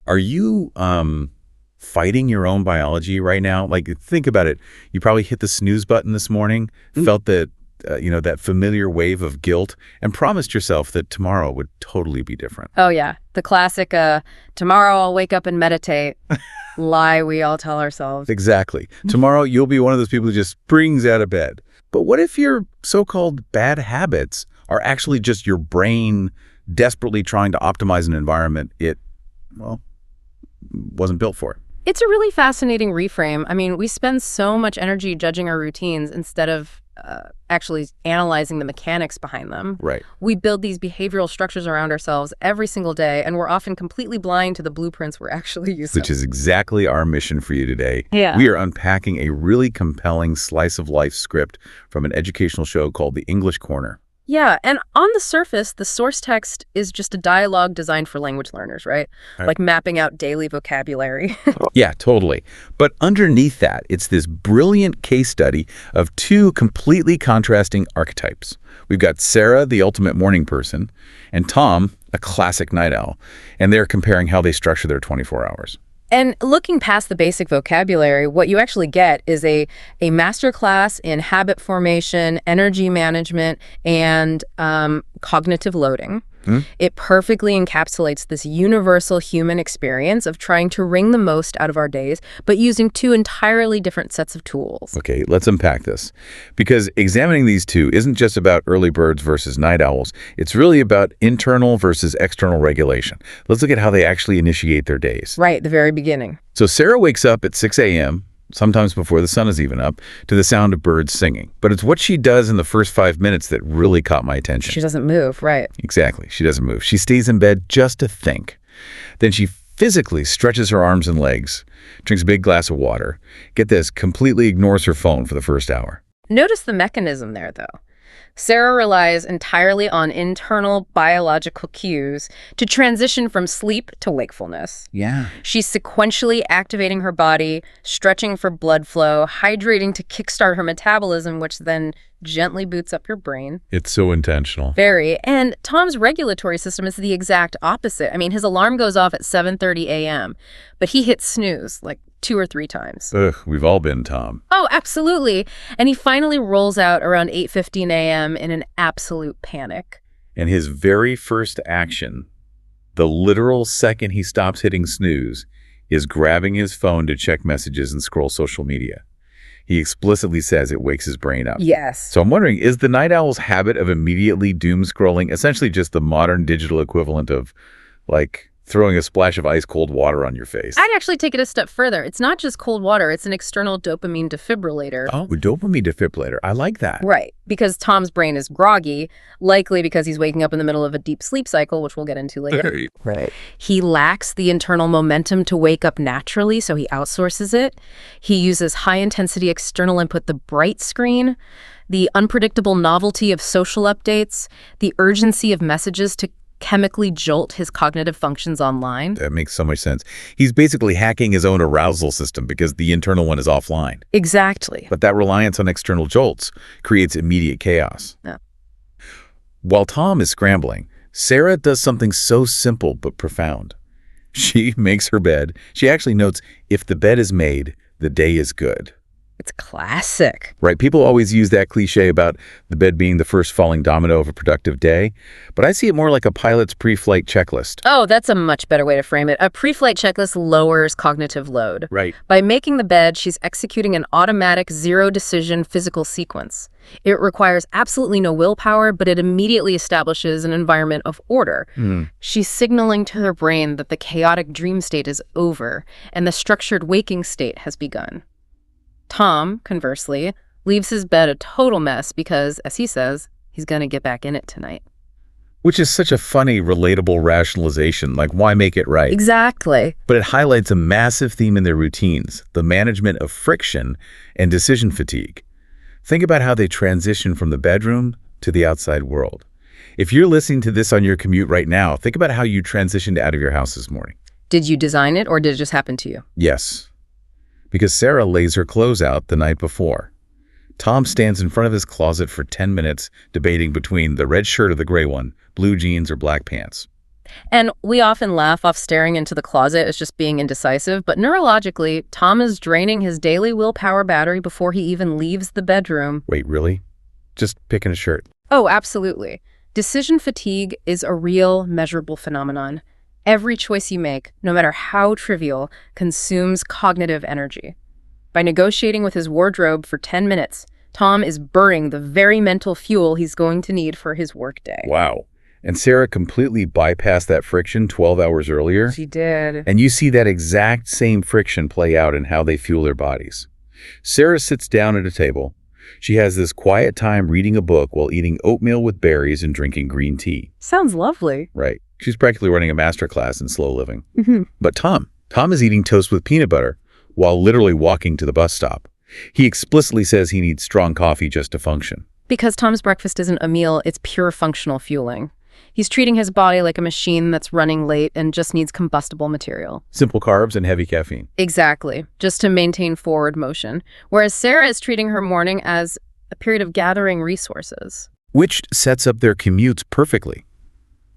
Are you fighting your own biology right now? Like, think about it. You probably hit the snooze button this morning, felt that, that familiar wave of guilt, and promised yourself that tomorrow would totally be different. Oh, yeah. The classic, tomorrow I'll wake up and meditate lie we all tell ourselves. Exactly. Tomorrow you'll be one of those people who just springs out of bed. But what if your so-called bad habits are actually just your brain desperately trying to optimize an environment it, well, wasn't built for? It's a really fascinating reframe. I mean, we spend so much energy judging our routines instead of actually analyzing the mechanics behind them. Right. We build these behavioral structures around ourselves every single day, and we're often completely blind to the blueprints we're actually using. Which is exactly our mission for you today. Yeah. We are unpacking a really compelling slice of life script from an educational show called The English Corner. Yeah, and on the surface, the source text is just a dialogue designed for language learners, right? Like mapping out daily vocabulary. Yeah, totally. But underneath that, it's this brilliant case study of two completely contrasting archetypes. We've got Sarah, the ultimate morning person, and Tom, a classic night owl. And they're comparing how they structure their 24 hours. And looking past the basic vocabulary, what you actually get is a masterclass in habit formation, energy management, and cognitive loading. It perfectly encapsulates this universal human experience of trying to wring the most out of our days, but using two entirely different sets of tools. Okay, let's unpack this. Because examining these two isn't just about early birds versus night owls. It's really about internal versus external regulation. Let's look at how they actually initiate their days. Right, the very beginning. So Sarah wakes up at 6 a.m., sometimes before the sun is even up, to the sound of birds singing. But it's what she does in the first 5 minutes that really caught my attention. She doesn't move, right. Exactly. She doesn't move. She stays in bed just to think. Then she physically stretches her arms and legs, drinks a big glass of water. Get this, completely ignores her phone for the first hour. Notice the mechanism there, though. Sarah relies entirely on internal biological cues to transition from sleep to wakefulness. Yeah. She's sequentially activating her body, stretching for blood flow, hydrating to kickstart her metabolism, which then gently boots up your brain. It's so intentional. Very. And Tom's regulatory system is the exact opposite. I mean, his alarm goes off at 7:30 a.m., but he hits snooze like 2 or 3 times. Ugh, we've all been Tom. Oh, absolutely. And he finally rolls out around 8:15 a.m. in an absolute panic. And his very first action, the literal second he stops hitting snooze, is grabbing his phone to check messages and scroll social media. He explicitly says it wakes his brain up. Yes. So I'm wondering, is the night owl's habit of immediately doom scrolling essentially just the modern digital equivalent of, like, throwing a splash of ice-cold water on your face? I'd actually take it a step further. It's not just cold water. It's an external dopamine defibrillator. Oh, a dopamine defibrillator. I like that. Right. Because Tom's brain is groggy, likely because he's waking up in the middle of a deep sleep cycle, which we'll get into later. Right. He lacks the internal momentum to wake up naturally, so he outsources it. He uses high-intensity external input, the bright screen, the unpredictable novelty of social updates, the urgency of messages to chemically jolt his cognitive functions online. That makes so much sense. He's basically hacking his own arousal system because the internal one is offline. Exactly. But that reliance on external jolts creates immediate chaos. Yeah. While Tom is scrambling, Sarah does something so simple but profound. She makes her bed. She actually notes, if the bed is made, the day is good. It's classic. Right? People always use that cliche about the bed being the first falling domino of a productive day, but I see it more like a pilot's pre-flight checklist. Oh, that's a much better way to frame it. A pre-flight checklist lowers cognitive load. Right. By making the bed, she's executing an automatic zero-decision physical sequence. It requires absolutely no willpower, but it immediately establishes an environment of order. She's signaling to her brain that the chaotic dream state is over and the structured waking state has begun. Tom, conversely, leaves his bed a total mess because, as he says, he's going to get back in it tonight. Which is such a funny, relatable rationalization, like why make it right? Exactly. But it highlights a massive theme in their routines, the management of friction and decision fatigue. Think about how they transition from the bedroom to the outside world. If you're listening to this on your commute right now, think about how you transitioned out of your house this morning. Did you design it or did it just happen to you? Yes. Because Sarah lays her clothes out the night before. Tom stands in front of his closet for 10 minutes debating between the red shirt or the gray one, blue jeans or black pants. And we often laugh off staring into the closet as just being indecisive, but neurologically, Tom is draining his daily willpower battery before he even leaves the bedroom. Wait, really? Just picking a shirt. Oh, absolutely. Decision fatigue is a real, measurable phenomenon. Every choice you make, no matter how trivial, consumes cognitive energy. By negotiating with his wardrobe for 10 minutes, Tom is burning the very mental fuel he's going to need for his workday. Wow. And Sarah completely bypassed that friction 12 hours earlier. She did. And you see that exact same friction play out in how they fuel their bodies. Sarah sits down at a table. She has this quiet time reading a book while eating oatmeal with berries and drinking green tea. Sounds lovely. Right. She's practically running a masterclass in slow living. Mm-hmm. But Tom is eating toast with peanut butter while literally walking to the bus stop. He explicitly says he needs strong coffee just to function. Because Tom's breakfast isn't a meal, it's pure functional fueling. He's treating his body like a machine that's running late and just needs combustible material. Simple carbs and heavy caffeine. Exactly, just to maintain forward motion. Whereas Sarah is treating her morning as a period of gathering resources. Which sets up their commutes perfectly.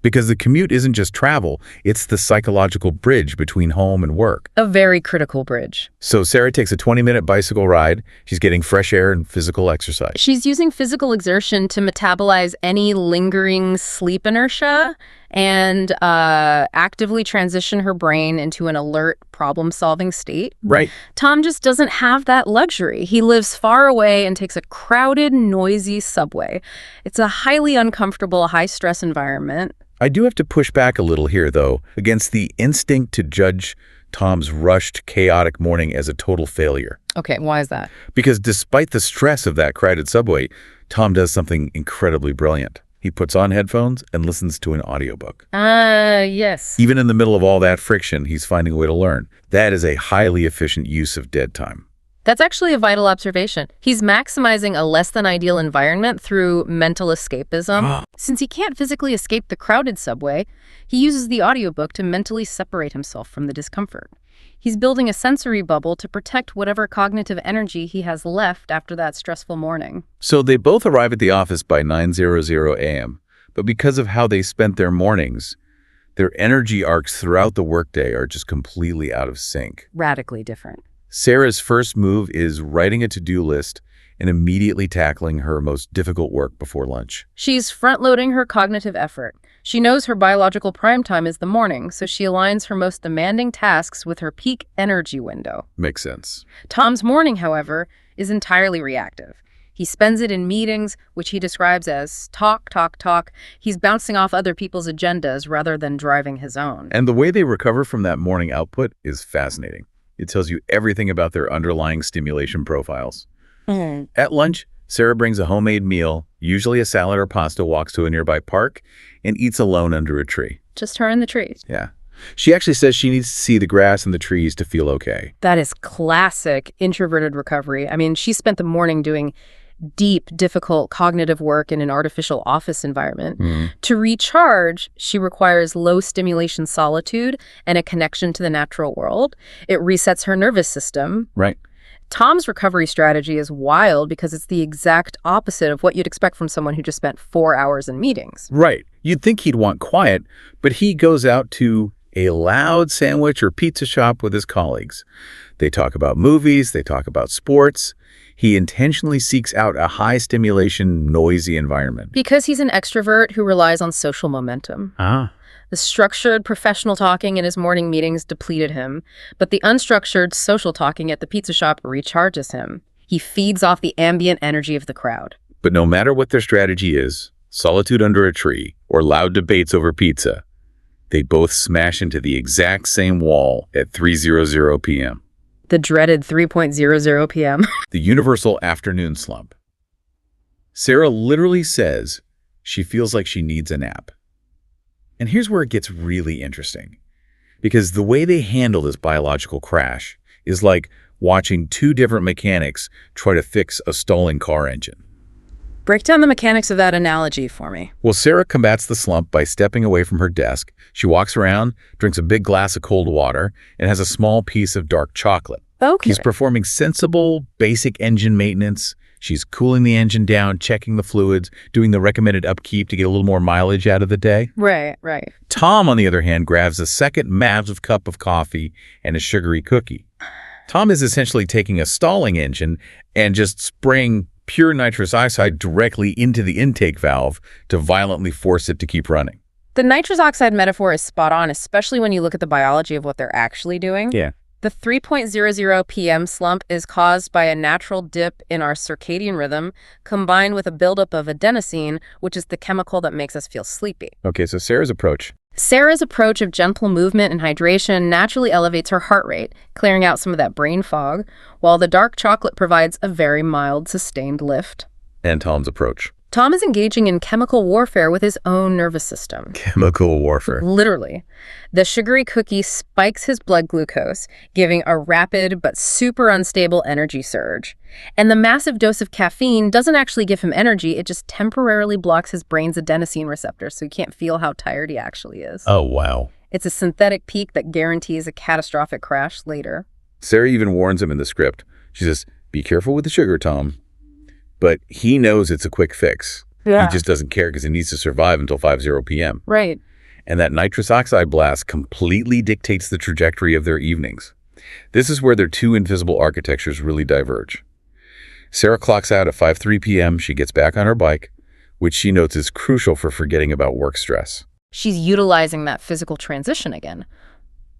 Because the commute isn't just travel, it's the psychological bridge between home and work. A very critical bridge. So Sarah takes a 20-minute bicycle ride. She's getting fresh air and physical exercise. She's using physical exertion to metabolize any lingering sleep inertia and actively transition her brain into an alert, problem-solving state. Right. Tom just doesn't have that luxury. He lives far away and takes a crowded, noisy subway. It's a highly uncomfortable, high-stress environment. I do have to push back a little here, though, against the instinct to judge Tom's rushed, chaotic morning as a total failure. Okay, why is that? Because despite the stress of that crowded subway, Tom does something incredibly brilliant. He puts on headphones and listens to an audiobook. Yes. Even in the middle of all that friction, he's finding a way to learn. That is a highly efficient use of dead time. That's actually a vital observation. He's maximizing a less-than-ideal environment through mental escapism. Since he can't physically escape the crowded subway, he uses the audiobook to mentally separate himself from the discomfort. He's building a sensory bubble to protect whatever cognitive energy he has left after that stressful morning. So they both arrive at the office by 9:00 a.m., but because of how they spent their mornings, their energy arcs throughout the workday are just completely out of sync. Radically different. Sarah's first move is writing a to-do list and immediately tackling her most difficult work before lunch. She's front-loading her cognitive effort. She knows her biological prime time is the morning, so she aligns her most demanding tasks with her peak energy window. Makes sense. Tom's morning, however, is entirely reactive. He spends it in meetings, which he describes as talk, talk, talk. He's bouncing off other people's agendas rather than driving his own. And the way they recover from that morning output is fascinating. It tells you everything about their underlying stimulation profiles. At lunch, Sarah brings a homemade meal, usually a salad or pasta, walks to a nearby park, and eats alone under a tree. Just her and the trees. Yeah. She actually says she needs to see the grass and the trees to feel okay. That is classic introverted recovery. I mean, she spent the morning doing deep, difficult cognitive work in an artificial office environment. To recharge, she requires low-stimulation solitude and a connection to the natural world. It resets her nervous system. Right. Tom's recovery strategy is wild because it's the exact opposite of what you'd expect from someone who just spent 4 hours in meetings. Right. You'd think he'd want quiet, but he goes out to a loud sandwich or pizza shop with his colleagues. They talk about movies, they talk about sports. He intentionally seeks out a high-stimulation, noisy environment. Because he's an extrovert who relies on social momentum. The structured professional talking in his morning meetings depleted him, but the unstructured social talking at the pizza shop recharges him. He feeds off the ambient energy of the crowd. But no matter what their strategy is, solitude under a tree or loud debates over pizza, they both smash into the exact same wall at 3:00 p.m. The dreaded 3:00 p.m. The universal afternoon slump. Sarah literally says she feels like she needs a nap. And here's where it gets really interesting. Because the way they handle this biological crash is like watching two different mechanics try to fix a stalling car engine. Break down the mechanics of that analogy for me. Well, Sarah combats the slump by stepping away from her desk. She walks around, drinks a big glass of cold water, and has a small piece of dark chocolate. Okay. She's performing sensible, basic engine maintenance. She's cooling the engine down, checking the fluids, doing the recommended upkeep to get a little more mileage out of the day. Right, right. Tom, on the other hand, grabs a second massive cup of coffee and a sugary cookie. Tom is essentially taking a stalling engine and just spraying pure nitrous oxide directly into the intake valve to violently force it to keep running. The nitrous oxide metaphor is spot on, especially when you look at the biology of what they're actually doing. Yeah. The 3:00 p.m. slump is caused by a natural dip in our circadian rhythm, combined with a buildup of adenosine, which is the chemical that makes us feel sleepy. Okay, so Sarah's approach. Sarah's approach of gentle movement and hydration naturally elevates her heart rate, clearing out some of that brain fog, while the dark chocolate provides a very mild, sustained lift. And Tom's approach. Tom is engaging in chemical warfare with his own nervous system. Chemical warfare. Literally. The sugary cookie spikes his blood glucose, giving a rapid but super unstable energy surge. And the massive dose of caffeine doesn't actually give him energy, it just temporarily blocks his brain's adenosine receptors so he can't feel how tired he actually is. Oh, wow. It's a synthetic peak that guarantees a catastrophic crash later. Sarah even warns him in the script. She says, "Be careful with the sugar, Tom." But he knows it's a quick fix. Yeah. He just doesn't care because he needs to survive until 5:00 p.m. Right. And that nitrous oxide blast completely dictates the trajectory of their evenings. This is where their two invisible architectures really diverge. Sarah clocks out at 5:03 p.m. She gets back on her bike, which she notes is crucial for forgetting about work stress. She's utilizing that physical transition again.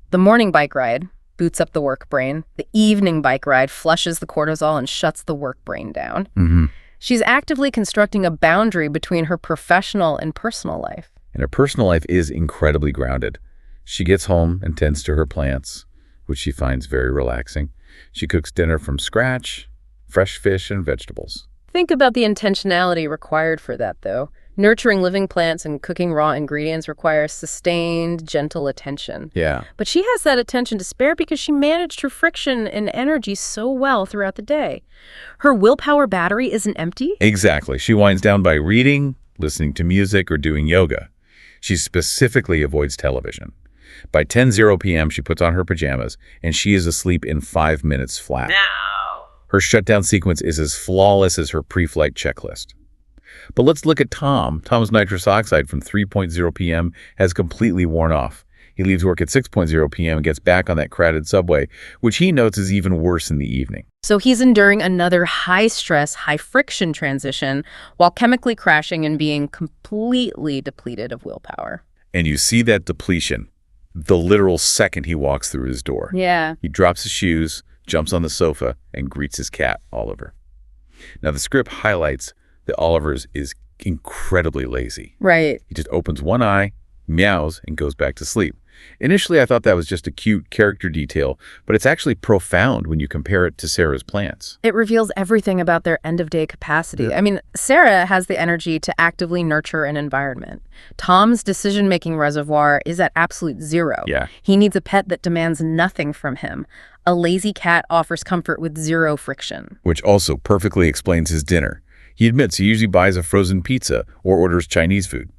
The morning bike ride boots up the work brain. The evening bike ride flushes the cortisol and shuts the work brain down. Mm-hmm. She's actively constructing a boundary between her professional and personal life. And her personal life is incredibly grounded. She gets home and tends to her plants, which she finds very relaxing. She cooks dinner from scratch, fresh fish and vegetables. Think about the intentionality required for that, though. Nurturing living plants and cooking raw ingredients requires sustained, gentle attention. Yeah. But she has that attention to spare because she managed her friction and energy so well throughout the day. Her willpower battery isn't empty. Exactly. She winds down by reading, listening to music, or doing yoga. She specifically avoids television. By 10:00 p.m., she puts on her pajamas, and she is asleep in 5 minutes flat. No. Her shutdown sequence is as flawless as her pre-flight checklist. But let's look at Tom. Tom's nitrous oxide from 3:00 p.m. has completely worn off. He leaves work at 6:00 p.m. and gets back on that crowded subway, which he notes is even worse in the evening. So he's enduring another high-stress, high-friction transition while chemically crashing and being completely depleted of willpower. And you see that depletion the literal second he walks through his door. Yeah. He drops his shoes, jumps on the sofa, and greets his cat, Oliver. Now, the script highlights that Oliver is incredibly lazy. Right. He just opens one eye, meows, and goes back to sleep. Initially, I thought that was just a cute character detail, but it's actually profound when you compare it to Sarah's plants. It reveals everything about their end-of-day capacity. Yeah. I mean, Sarah has the energy to actively nurture an environment. Tom's decision-making reservoir is at absolute zero. Yeah. He needs a pet that demands nothing from him. A lazy cat offers comfort with zero friction. Which also perfectly explains his dinner. He admits he usually buys a frozen pizza or orders Chinese food.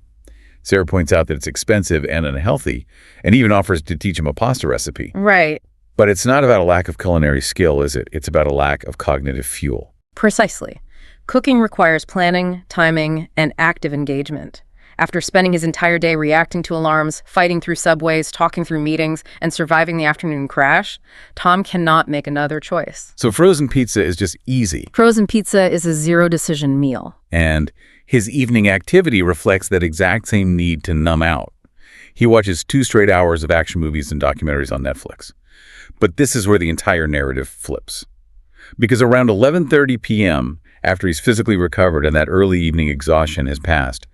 Sarah points out that it's expensive and unhealthy, and even offers to teach him a pasta recipe. Right. But it's not about a lack of culinary skill, is it? It's about a lack of cognitive fuel. Precisely. Cooking requires planning, timing, and active engagement. After spending his entire day reacting to alarms, fighting through subways, talking through meetings, and surviving the afternoon crash, Tom cannot make another choice. So frozen pizza is just easy. Frozen pizza is a zero-decision meal. And his evening activity reflects that exact same need to numb out. He watches 2 straight hours of action movies and documentaries on Netflix. But this is where the entire narrative flips. Because around 11:30 p.m., after he's physically recovered and that early evening exhaustion has passed,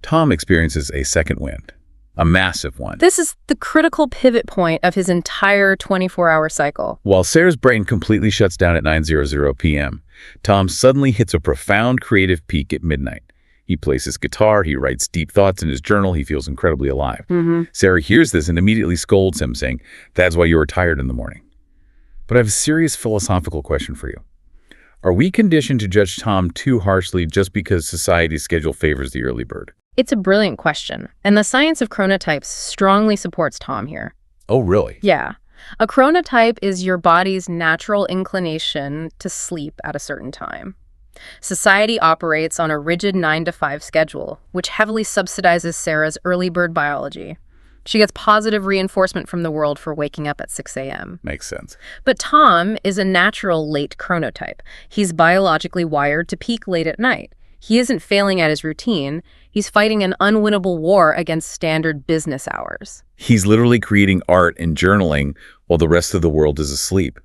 Tom experiences a second wind, a massive one. This is the critical pivot point of his entire 24-hour cycle. While Sarah's brain completely shuts down at 9:00 p.m., Tom suddenly hits a profound creative peak at midnight. He plays his guitar, he writes deep thoughts in his journal, he feels incredibly alive. Sarah hears this and immediately scolds him, saying, "That's why you were tired in the morning." But I have a serious philosophical question for you. Are we conditioned to judge Tom too harshly just because society's schedule favors the early bird? It's a brilliant question, and the science of chronotypes strongly supports Tom here. Oh, really? Yeah. A chronotype is your body's natural inclination to sleep at a certain time. Society operates on a rigid 9 to 5 schedule, which heavily subsidizes Sarah's early bird biology. She gets positive reinforcement from the world for waking up at 6 a.m. Makes sense. But Tom is a natural late chronotype. He's biologically wired to peak late at night. He isn't failing at his routine. He's fighting an unwinnable war against standard business hours. He's literally creating art and journaling while the rest of the world is asleep.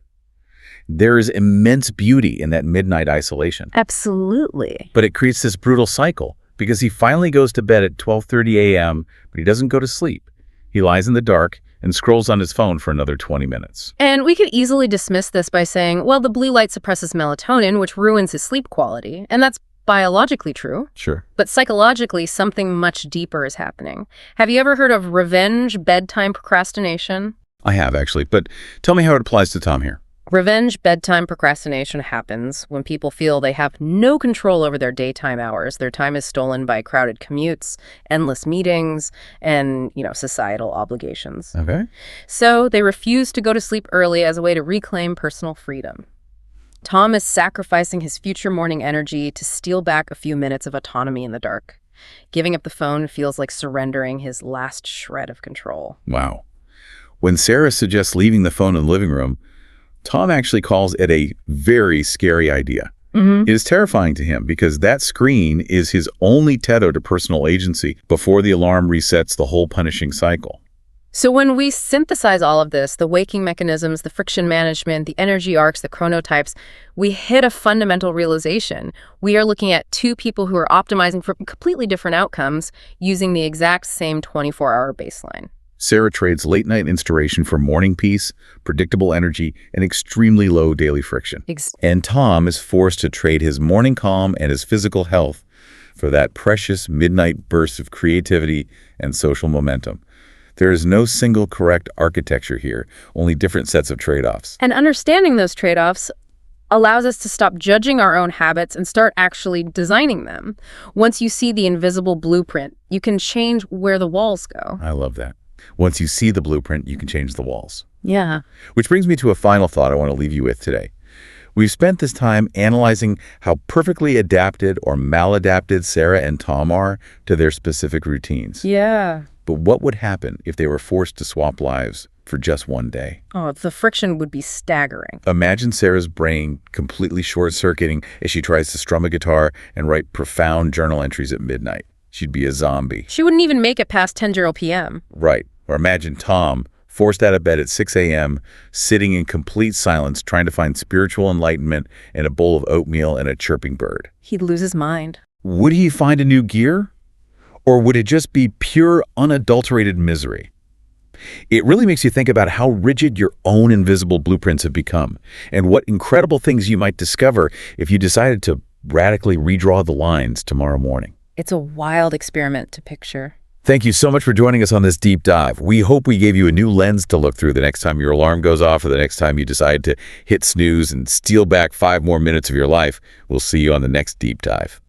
There is immense beauty in that midnight isolation. Absolutely. But it creates this brutal cycle because he finally goes to bed at 12:30 a.m., but he doesn't go to sleep. He lies in the dark and scrolls on his phone for another 20 minutes. And we could easily dismiss this by saying, well, the blue light suppresses melatonin, which ruins his sleep quality. And that's biologically true. Sure. But psychologically, something much deeper is happening. Have you ever heard of revenge bedtime procrastination? I have, actually. But tell me how it applies to Tom here. Revenge bedtime procrastination happens when people feel they have no control over their daytime hours. Their time is stolen by crowded commutes, endless meetings, and, societal obligations. Okay. So they refuse to go to sleep early as a way to reclaim personal freedom. Tom is sacrificing his future morning energy to steal back a few minutes of autonomy in the dark. Giving up the phone feels like surrendering his last shred of control. Wow. When Sarah suggests leaving the phone in the living room, Tom actually calls it a very scary idea. It is terrifying to him because that screen is his only tether to personal agency before the alarm resets the whole punishing cycle. So when we synthesize all of this, the waking mechanisms, the friction management, the energy arcs, the chronotypes, we hit a fundamental realization. We are looking at two people who are optimizing for completely different outcomes using the exact same 24-hour baseline. Sarah trades late-night inspiration for morning peace, predictable energy, and extremely low daily friction. And Tom is forced to trade his morning calm and his physical health for that precious midnight burst of creativity and social momentum. There is no single correct architecture here, only different sets of trade-offs. And understanding those trade-offs allows us to stop judging our own habits and start actually designing them. Once you see the invisible blueprint, you can change where the walls go. I love that. Once you see the blueprint, you can change the walls. Yeah. Which brings me to a final thought I want to leave you with today. We've spent this time analyzing how perfectly adapted or maladapted Sarah and Tom are to their specific routines. Yeah. But what would happen if they were forced to swap lives for just one day? Oh, the friction would be staggering. Imagine Sarah's brain completely short-circuiting as she tries to strum a guitar and write profound journal entries at midnight. She'd be a zombie. She wouldn't even make it past 10:00 p.m. Right. Or imagine Tom, forced out of bed at 6 a.m., sitting in complete silence, trying to find spiritual enlightenment in a bowl of oatmeal and a chirping bird. He'd lose his mind. Would he find a new gear? Or would it just be pure, unadulterated misery? It really makes you think about how rigid your own invisible blueprints have become, and what incredible things you might discover if you decided to radically redraw the lines tomorrow morning. It's a wild experiment to picture. Thank you so much for joining us on this deep dive. We hope we gave you a new lens to look through the next time your alarm goes off or the next time you decide to hit snooze and steal back 5 more minutes of your life. We'll see you on the next deep dive.